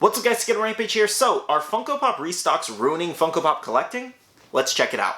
What's up guys, Skittlerampage here. So, are Funko Pop restocks ruining Funko Pop collecting? Let's check it out.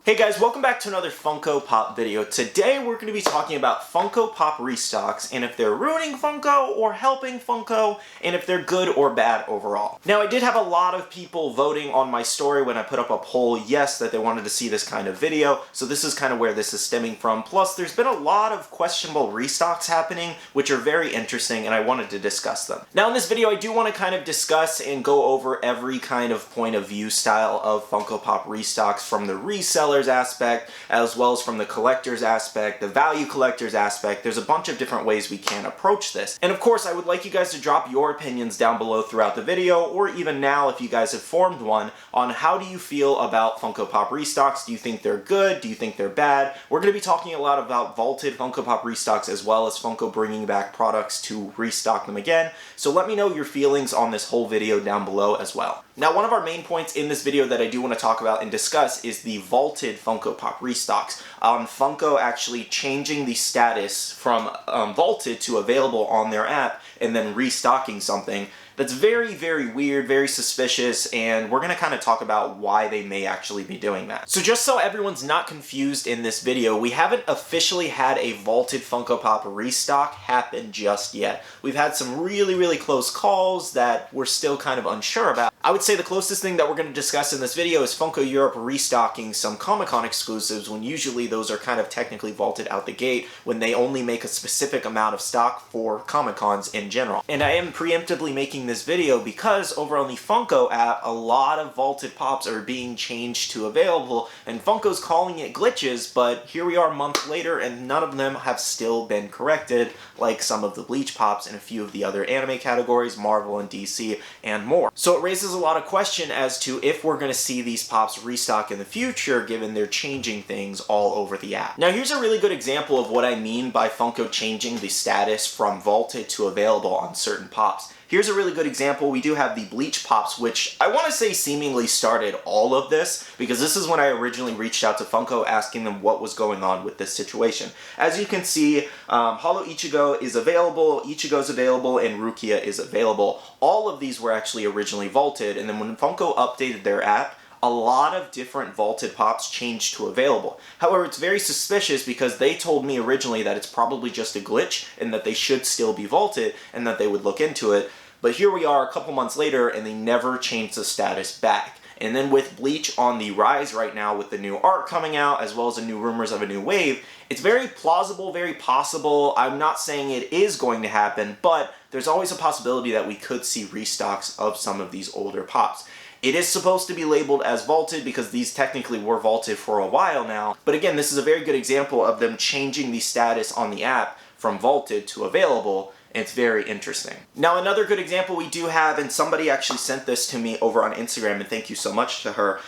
Hey guys, welcome back to another Funko Pop video. Today we're going to be talking about Funko Pop restocks and if they're ruining Funko or helping Funko and if they're good or bad overall. Now I did have a lot of people voting on my story when I put up a poll, yes, that they wanted to see this kind of video, so this is kind of where this is stemming from. Plus there's been a lot of questionable restocks happening which are very interesting and I wanted to discuss them. Now in this video I do want to kind of discuss and go over every kind of point of view style of Funko Pop restocks, from the resellers aspect, as well as from the collector's aspect, the value collector's aspect. There's a bunch of different ways we can approach this. And of course, I would like you guys to drop your opinions down below throughout the video, or even now if you guys have formed one, on how do you feel about Funko Pop restocks? Do you think they're good? Do you think they're bad? We're going to be talking a lot about vaulted Funko Pop restocks as well as Funko bringing back products to restock them again. So let me know your feelings on this whole video down below as well. Now, one of our main points in this video that I do want to talk about and discuss is the vaulted Funko Pop restocks. Funko actually changing the status from vaulted to available on their app and then restocking something. That's very, very weird, very suspicious, and we're going to kind of talk about why they may actually be doing that. So just so everyone's not confused in this video, we haven't officially had a vaulted Funko Pop restock happen just yet. We've had some really, really close calls that we're still kind of unsure about. I would say the closest thing that we're going to discuss in this video is Funko Europe restocking some Comic-Con exclusives when usually those are kind of technically vaulted out the gate when they only make a specific amount of stock for Comic-Cons in general. And I am preemptively making this video because over on the Funko app, a lot of vaulted pops are being changed to available, and Funko's calling it glitches, but here we are a month later and none of them have still been corrected, like some of the Bleach pops and a few of the other anime categories, Marvel and DC, and more. So it raises a lot of question as to if we're going to see these pops restock in the future, given they're changing things all over the app. Now here's a really good example of what I mean by Funko changing the status from vaulted to available on certain pops. Here's a really good example. We do have the Bleach pops, which I want to say seemingly started all of this, because this is when I originally reached out to Funko asking them what was going on with this situation. As you can see, Holo Ichigo is available, Ichigo's available, and Rukia is available. All of these were actually originally vaulted, and then when Funko updated their app, a lot of different vaulted pops changed to available. However, it's very suspicious because they told me originally that it's probably just a glitch and that they should still be vaulted and that they would look into it. But here we are a couple months later and they never changed the status back. And then with Bleach on the rise right now with the new art coming out, as well as the new rumors of a new wave, it's very plausible, very possible. I'm not saying it is going to happen, but there's always a possibility that we could see restocks of some of these older pops. It is supposed to be labeled as vaulted because these technically were vaulted for a while now. But again, this is a very good example of them changing the status on the app from vaulted to available. And it's very interesting. Now another good example we do have, and somebody actually sent this to me over on Instagram, and thank you so much to her.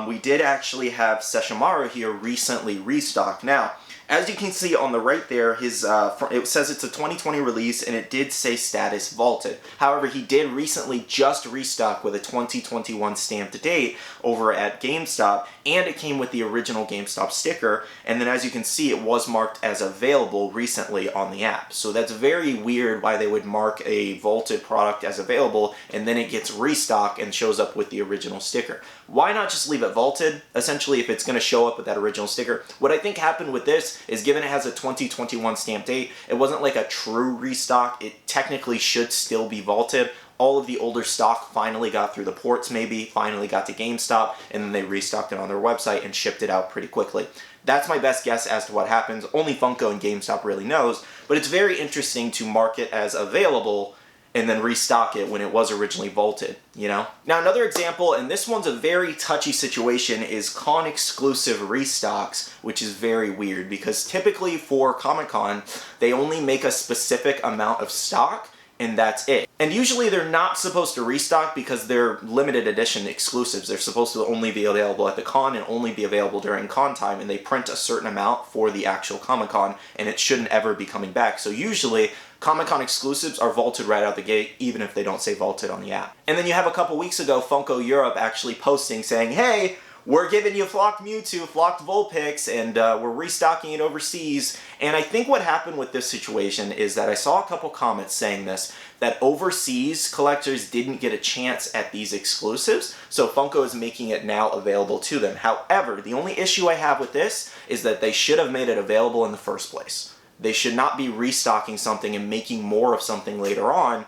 We did actually have Sesshomaru here recently restock. Now, as you can see on the right there, it says it's a 2020 release and it did say status vaulted. However, he did recently just restock with a 2021 stamped date over at GameStop, and it came with the original GameStop sticker, and then as you can see it was marked as available recently on the app. So that's very weird why they would mark a vaulted product as available and then it gets restocked and shows up with the original sticker. Why not just leave it vaulted, essentially, if it's going to show up with that original sticker? What I think happened with this is, given it has a 2021 stamp date, it wasn't like a true restock. It technically should still be vaulted. All of the older stock finally got through the ports, maybe, finally got to GameStop, and then they restocked it on their website and shipped it out pretty quickly. That's my best guess as to what happens. Only Funko and GameStop really knows, but it's very interesting to mark it as available and then restock it when it was originally vaulted, you know? Now another example, and this one's a very touchy situation, is con exclusive restocks, which is very weird because typically for Comic-Con, they only make a specific amount of stock and that's it. And usually they're not supposed to restock because they're limited edition exclusives. They're supposed to only be available at the con and only be available during con time, and they print a certain amount for the actual Comic-Con and it shouldn't ever be coming back. So usually Comic-Con exclusives are vaulted right out the gate, even if they don't say vaulted on the app. And then you have a couple weeks ago Funko Europe actually posting saying, hey, we're giving you flocked Mewtwo, flocked Vulpix, and we're restocking it overseas. And I think what happened with this situation is that I saw a couple comments saying this, that overseas collectors didn't get a chance at these exclusives, so Funko is making it now available to them. However, the only issue I have with this is that they should have made it available in the first place. They should not be restocking something and making more of something later on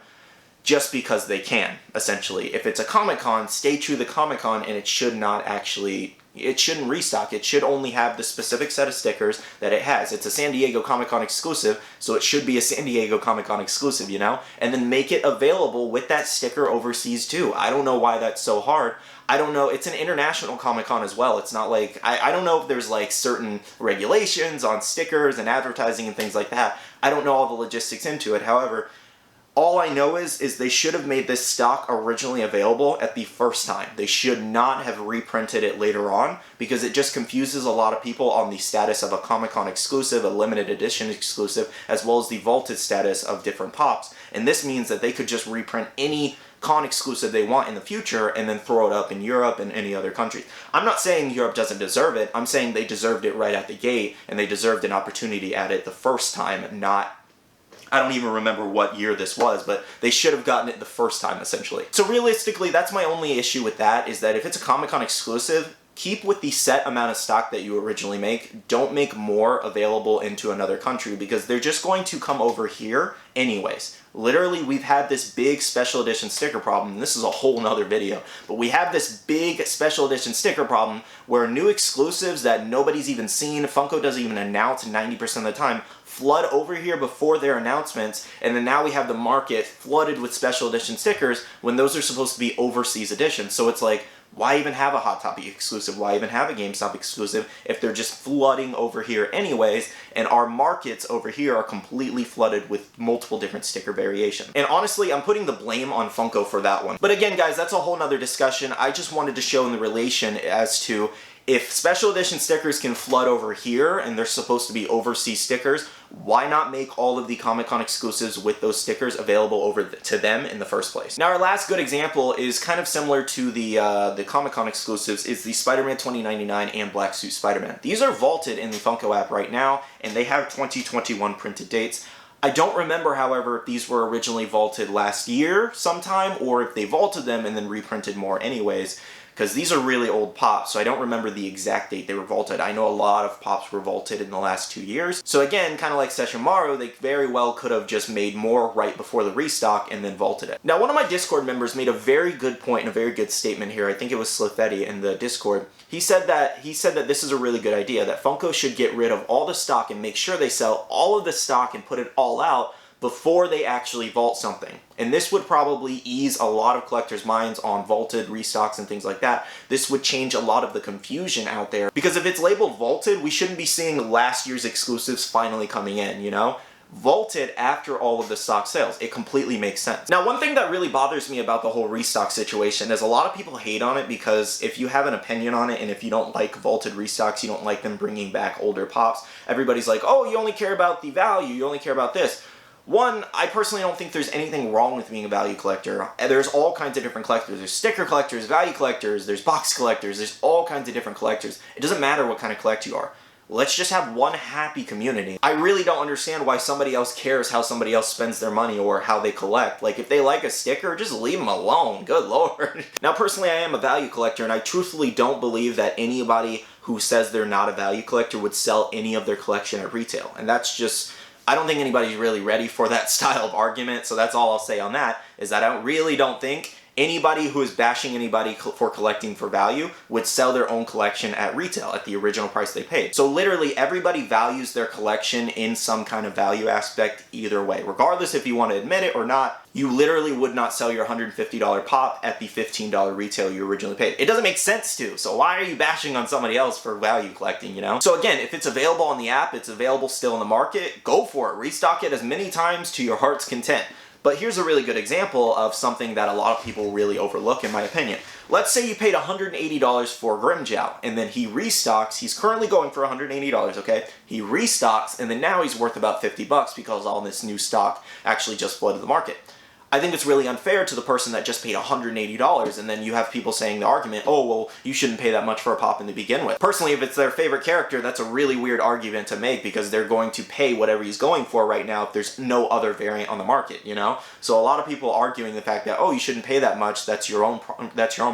just because they can, essentially. If it's a Comic-Con, stay true to the Comic-Con, and it should not actually, it shouldn't restock. It should only have the specific set of stickers that it has. It's a San Diego Comic-Con exclusive, so it should be a San Diego Comic-Con exclusive, you know? And then make it available with that sticker overseas too. I don't know why that's so hard. I don't know, it's an international Comic-Con as well. It's not like, I don't know if there's like certain regulations on stickers and advertising and things like that. I don't know all the logistics into it. However, all I know is they should have made this stock originally available at the first time. They should not have reprinted it later on, because it just confuses a lot of people on the status of a Comic-Con exclusive, a limited edition exclusive, as well as the vaulted status of different pops. And this means that they could just reprint any con exclusive they want in the future and then throw it up in Europe and any other country. I'm not saying Europe doesn't deserve it. I'm saying they deserved it right at the gate, and they deserved an opportunity at it the first time, not, I don't even remember what year this was, but they should have gotten it the first time, essentially. So realistically, that's my only issue with that, is that if it's a Comic-Con exclusive, keep with the set amount of stock that you originally make. Don't make more available into another country, because they're just going to come over here anyways. Literally, we've had this big special edition sticker problem, and this is a whole nother video, but we have this big special edition sticker problem where new exclusives that nobody's even seen, Funko doesn't even announce 90% of the time, flood over here before their announcements, and then now we have the market flooded with special edition stickers when those are supposed to be overseas editions. So it's like, why even have a Hot Topic exclusive? Why even have a GameStop exclusive if they're just flooding over here anyways, and our markets over here are completely flooded with multiple different sticker variations? And honestly, I'm putting the blame on Funko for that one. But again, guys, that's a whole nother discussion. I just wanted to show in the relation as to, if special edition stickers can flood over here and they're supposed to be overseas stickers, why not make all of the Comic-Con exclusives with those stickers available over to them in the first place? Now, our last good example is kind of similar to the Comic-Con exclusives, is the Spider-Man 2099 and Black Suit Spider-Man. These are vaulted in the Funko app right now, and they have 2021 printed dates. I don't remember, however, if these were originally vaulted last year sometime, or if they vaulted them and then reprinted more anyways, because these are really old pops, so I don't remember the exact date they were vaulted. I know a lot of pops were vaulted in the last 2 years. So again, kind of like Sesshomaru, they very well could have just made more right before the restock and then vaulted it. Now, one of my Discord members made a very good point and a very good statement here. I think it was Slifetti in the Discord. He said that this is a really good idea, that Funko should get rid of all the stock and make sure they sell all of the stock and put it all out before they actually vault something. And this would probably ease a lot of collectors' minds on vaulted restocks and things like that. This would change a lot of the confusion out there, because if it's labeled vaulted, we shouldn't be seeing last year's exclusives finally coming in, you know? Vaulted after all of the stock sales. It completely makes sense. Now, one thing that really bothers me about the whole restock situation is a lot of people hate on it, because if you have an opinion on it and if you don't like vaulted restocks, you don't like them bringing back older pops, everybody's like, oh, you only care about the value, you only care about this. One, I personally don't think there's anything wrong with being a value collector. There's all kinds of different collectors. There's sticker collectors, value collectors, there's box collectors, there's all kinds of different collectors. It doesn't matter what kind of collector you are. Let's just have one happy community. I really don't understand why somebody else cares how somebody else spends their money or how they collect. Like, if they like a sticker, just leave them alone. Good lord. Now, personally, I am a value collector, and I truthfully don't believe that anybody who says they're not a value collector would sell any of their collection at retail. And that's just, I don't think anybody's really ready for that style of argument, so that's all I'll say on that, is that I really don't think anybody who is bashing anybody for collecting for value would sell their own collection at retail at the original price they paid. So literally everybody values their collection in some kind of value aspect either way. Regardless if you want to admit it or not, you literally would not sell your $150 pop at the $15 retail you originally paid. It doesn't make sense to, so why are you bashing on somebody else for value collecting, you know? So again, if it's available on the app, it's available still in the market, go for it. Restock it as many times to your heart's content. But here's a really good example of something that a lot of people really overlook, in my opinion. Let's say you paid $180 for Grimmjow, and then he restocks. He's currently going for $180, okay? He restocks, and then now he's worth about $50 because all this new stock actually just flooded the market. I think it's really unfair to the person that just paid $180, and then you have people saying the argument, oh, well, you shouldn't pay that much for a pop to begin with. Personally, if it's their favorite character, that's a really weird argument to make, because they're going to pay whatever he's going for right now if there's no other variant on the market, you know? So a lot of people arguing the fact that, oh, you shouldn't pay that much, that's your own problem, that's your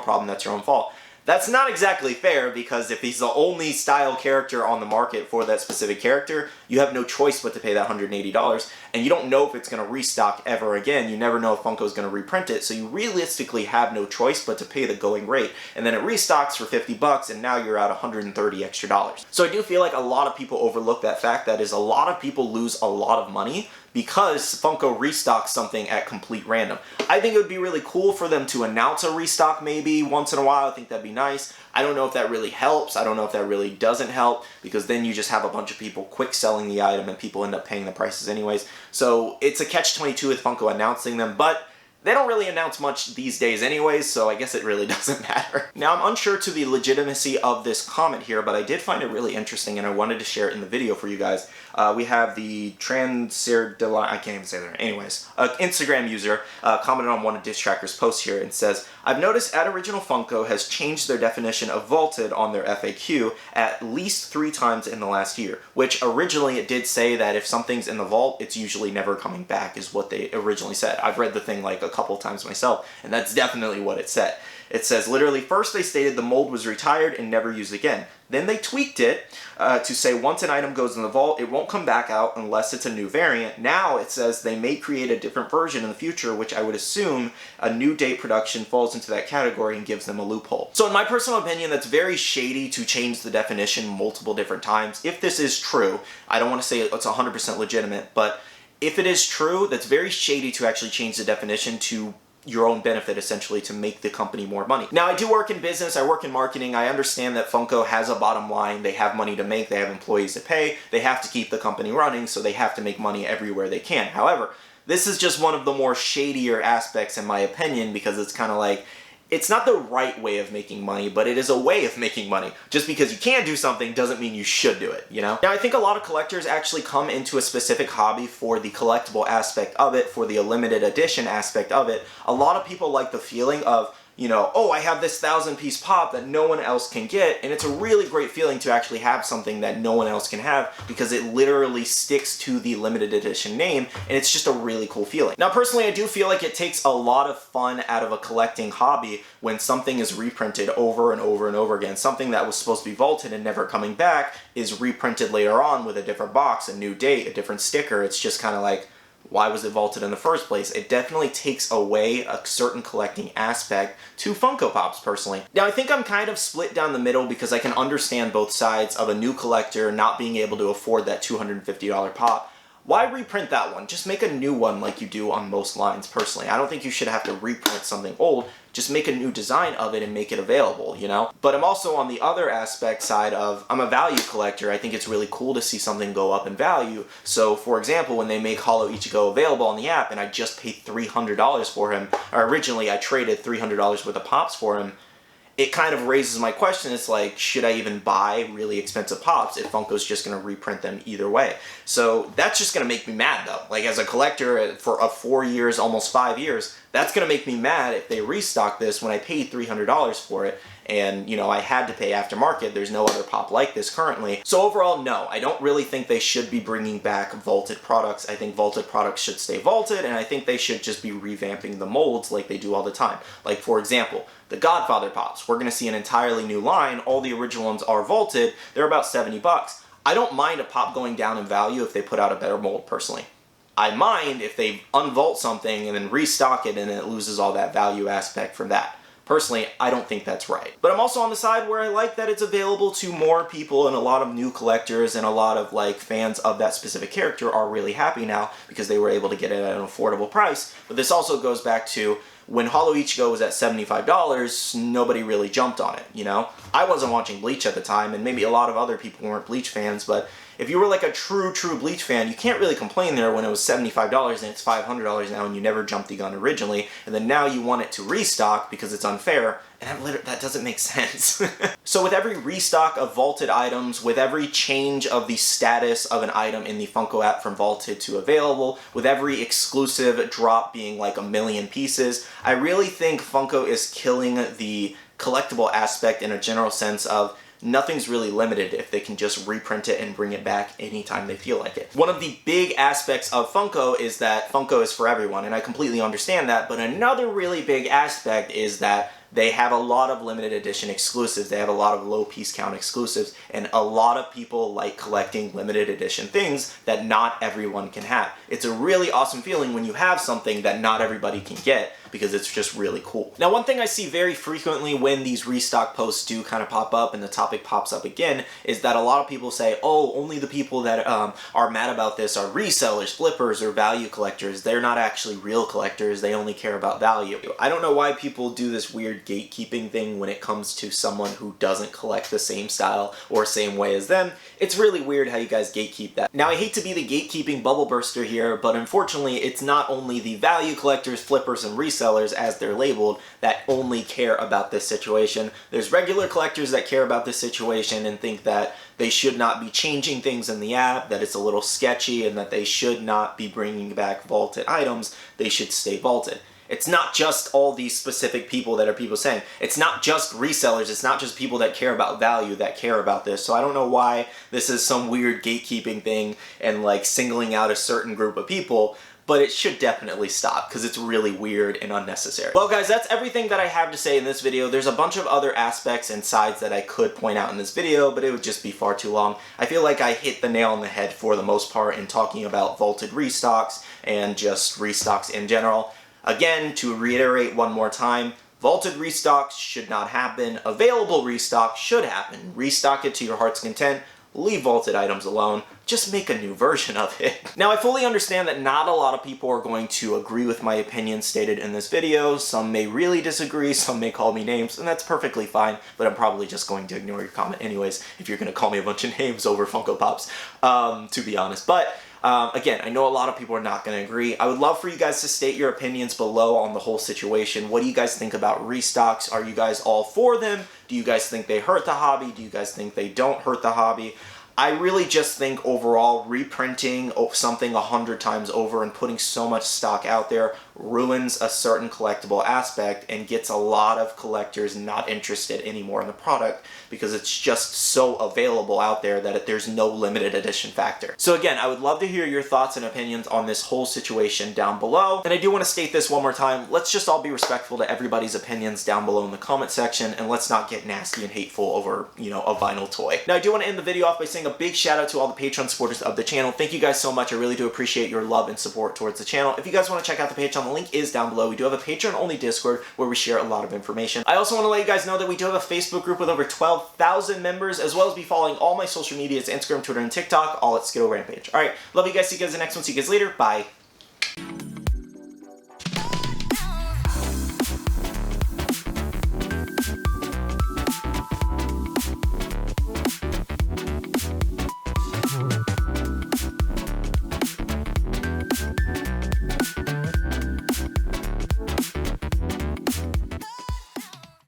own fault. That's not exactly fair, because if he's the only style character on the market for that specific character, you have no choice but to pay that $180, and you don't know if it's going to restock ever again. You never know if Funko's going to reprint it, so you realistically have no choice but to pay the going rate. And then it restocks for $50, and now you're at $130 extra. So I do feel like a lot of people overlook that fact. That is, a lot of people lose a lot of money because Funko restocks something at complete random. I think it would be really cool for them to announce a restock maybe once in a while. I think that'd be nice. I don't know if that really helps. I don't know if that really doesn't help, because then you just have a bunch of people quick selling the item and people end up paying the prices anyways. So it's a catch-22 with Funko announcing them, but they don't really announce much these days anyways, so I guess it really doesn't matter. Now, I'm unsure to the legitimacy of this comment here, but I did find it really interesting, and I wanted to share it in the video for you guys. We have the I can't even say that. Anyways, an Instagram user commented on one of Dish Tracker's posts here and says, I've noticed at Original Funko has changed their definition of vaulted on their FAQ at least 3 times in the last year, which originally it did say that if something's in the vault, it's usually never coming back, is what they originally said. I've read the thing like a couple times myself, and that's definitely what it said. It says, literally, first they stated the mold was retired and never used again. Then they tweaked it to say once an item goes in the vault, it won't come back out unless it's a new variant. Now it says they may create a different version in the future, which I would assume a new date production falls into that category and gives them a loophole. So in my personal opinion, that's very shady to change the definition multiple different times. If this is true, I don't want to say it's 100% legitimate, but if it is true, that's very shady to actually change the definition to your own benefit, essentially, to make the company more money. Now, I do work in business, I work in marketing, I understand that Funko has a bottom line, they have money to make, they have employees to pay, they have to keep the company running, so they have to make money everywhere they can. However, this is just one of the more shadier aspects in my opinion, because it's kind of like, it's not the right way of making money, but it is a way of making money. Just because you can do something doesn't mean you should do it, you know? Now, I think a lot of collectors actually come into a specific hobby for the collectible aspect of it, for the limited edition aspect of it. A lot of people like the feeling of, you know, oh, I have this 1,000-piece pop that no one else can get, and it's a really great feeling to actually have something that no one else can have, because it literally sticks to the limited edition name, and it's just a really cool feeling. Now, personally, I do feel like it takes a lot of fun out of a collecting hobby when something is reprinted over and over and over again. Something that was supposed to be vaulted and never coming back is reprinted later on with a different box, a new date, a different sticker. It's just kind of like, why was it vaulted in the first place? It definitely takes away a certain collecting aspect to Funko Pops, personally. Now, I think I'm kind of split down the middle, because I can understand both sides of a new collector not being able to afford that $250 pop. Why reprint that one? Just make a new one like you do on most lines, personally. I don't think you should have to reprint something old. Just make a new design of it and make it available, you know? But I'm also on the other aspect side of, I'm a value collector. I think it's really cool to see something go up in value. So, for example, when they make Hollow Ichigo available on the app and I just paid $300 for him, or originally I traded $300 worth of pops for him, it kind of raises my question. It's like, should I even buy really expensive pops if Funko's just going to reprint them either way? So that's just going to make me mad, though. Like, as a collector for 4 years, almost 5 years, that's going to make me mad if they restock this when I paid $300 for it. And, you know, I had to pay aftermarket. There's no other pop like this currently. So overall, no, I don't really think they should be bringing back vaulted products. I think vaulted products should stay vaulted, and I think they should just be revamping the molds like they do all the time. Like, for example, the Godfather pops. We're going to see an entirely new line. All the original ones are vaulted. They're about $70. I don't mind a pop going down in value if they put out a better mold, personally. I mind if they unvault something and then restock it and then it loses all that value aspect from that. Personally, I don't think that's right. But I'm also on the side where I like that it's available to more people, and a lot of new collectors and a lot of like fans of that specific character are really happy now because they were able to get it at an affordable price. But this also goes back to when Hollow Ichigo was at $75, nobody really jumped on it, you know? I wasn't watching Bleach at the time, and maybe a lot of other people weren't Bleach fans, but If you were like a true Bleach fan, you can't really complain there when it was $75 and it's $500 now and you never jumped the gun originally, and then now you want it to restock because it's unfair, and that doesn't make sense. So with every restock of vaulted items, with every change of the status of an item in the Funko app from vaulted to available, with every exclusive drop being like 1 million pieces, I really think Funko is killing the collectible aspect in a general sense of nothing's really limited if they can just reprint it and bring it back anytime they feel like it. One of the big aspects of Funko is that Funko is for everyone, and I completely understand that, but another really big aspect is that they have a lot of limited edition exclusives. They have a lot of low piece count exclusives, and a lot of people like collecting limited edition things that not everyone can have. It's a really awesome feeling when you have something that not everybody can get, because it's just really cool. Now, one thing I see very frequently when these restock posts do kind of pop up and the topic pops up again is that a lot of people say, oh, only the people that are mad about this are resellers, flippers, or value collectors. They're not actually real collectors. They only care about value. I don't know why people do this weird gatekeeping thing when it comes to someone who doesn't collect the same style or same way as them. It's really weird how you guys gatekeep that. Now, I hate to be the gatekeeping bubble burster here, but unfortunately, it's not only the value collectors, flippers, and resellers, as they're labeled, that only care about this situation. There's regular collectors that care about this situation and think that they should not be changing things in the app, that it's a little sketchy, and that they should not be bringing back vaulted items. They should stay vaulted. It's not just all these specific people that are people saying. It's not just resellers. It's not just people that care about value that care about this. So I don't know why this is some weird gatekeeping thing and like singling out a certain group of people, but it should definitely stop because it's really weird and unnecessary. Well, guys, that's everything that I have to say in this video. There's a bunch of other aspects and sides that I could point out in this video, but it would just be far too long. I feel like I hit the nail on the head for the most part in talking about vaulted restocks and just restocks in general. Again, to reiterate one more time, vaulted restocks should not happen. Available restock should happen. Restock it to your heart's content. Leave vaulted items alone. Just make a new version of it. Now, I fully understand that not a lot of people are going to agree with my opinions stated in this video. Some may really disagree, some may call me names, and that's perfectly fine, but I'm probably just going to ignore your comment anyways if you're going to call me a bunch of names over Funko Pops, to be honest. But again, I know a lot of people are not going to agree. I would love for you guys to state your opinions below on the whole situation. What do you guys think about restocks? Are you guys all for them? Do you guys think they hurt the hobby? Do you guys think they don't hurt the hobby? I really just think overall reprinting something 100 times over and putting so much stock out there ruins a certain collectible aspect and gets a lot of collectors not interested anymore in the product because it's just so available out there that there's no limited edition factor. So again, I would love to hear your thoughts and opinions on this whole situation down below. And I do want to state this one more time. Let's just all be respectful to everybody's opinions down below in the comment section, and let's not get nasty and hateful over, you know, a vinyl toy. Now, I do want to end the video off by saying a big shout out to all the Patreon supporters of the channel. Thank you guys so much. I really do appreciate your love and support towards the channel. If you guys want to check out the Patreon, the link is down below. We do have a Patreon-only Discord where we share a lot of information. I also want to let you guys know that we do have a Facebook group with over 12,000 members, as well as be following all my social medias, Instagram, Twitter, and TikTok, all at Skittlerampage. Alright, love you guys. See you guys in the next one. See you guys later. Bye.